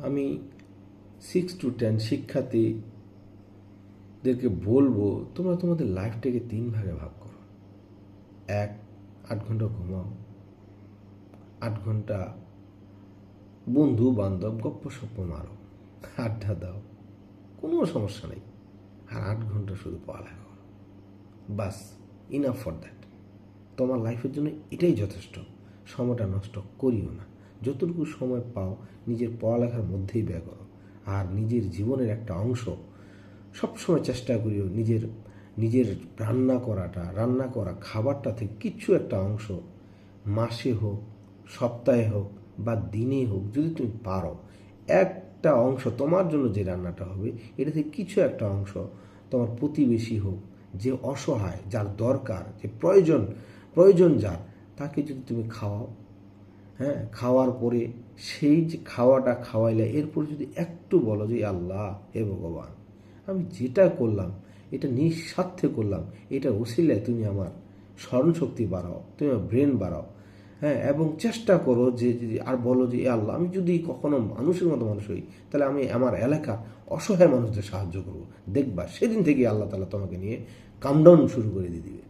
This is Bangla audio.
আমি 6 to 10 শিক্ষার্থীদেরকে বলবো, তোমরা তোমাদের লাইফটাকে 3 ভাগে ভাগ করো। 1, 8 ঘন্টা ঘুমাও, 8 ঘন্টা বন্ধু বান্ধব গপ্প সপ্প মারো, আড্ডা দাও, কোনো সমস্যা নেই। আর 8 ঘন্টা শুধু পড়ালেখা করো, বাস, ইনাফ ফর দ্যাট। তোমার লাইফের জন্য এটাই যথেষ্ট। সময়টা নষ্ট করিও না। যতটুকু সময় পাও নিজের পড়ালেখার মধ্যেই ব্যয় করো। আর নিজের জীবনের একটা অংশ সবসময় চেষ্টা করিও নিজের রান্না করা খাবারটা থেকে কিছু একটা অংশ মাসে হোক, সপ্তাহে হোক বা দিনে হোক, যদি তুমি পারো একটা অংশ তোমার জন্য যে রান্নাটা হবে এটা থেকে কিছু একটা অংশ তোমার প্রতিবেশী হোক, যে অসহায়, যার দরকার, যে প্রয়োজন যার, তাকে যদি তুমি খাওয়াও, হ্যাঁ, খাওয়ার পরে সেই যে খাওয়াটা খাওয়াইলে এরপর যদি একটু বলো যে আল্লাহ, হে ভগবান, আমি যেটা করলাম এটা নিঃস্বার্থে করলাম, এটা ওসিলায় তুমি আমার স্মরণশক্তি বাড়াও, তুমি আমার ব্রেন বাড়াও, হ্যাঁ, এবং চেষ্টা করো যে আর বলো যে আল্লাহ, আমি যদি কখনো মানুষের মতো মানুষ হই তাহলে আমি আমার এলাকার অসহায় মানুষদের সাহায্য করবো। দেখবা সেদিন থেকে আল্লাহ তাআলা তোমাকে নিয়ে কামডাউন শুরু করে দিয়ে দিবে।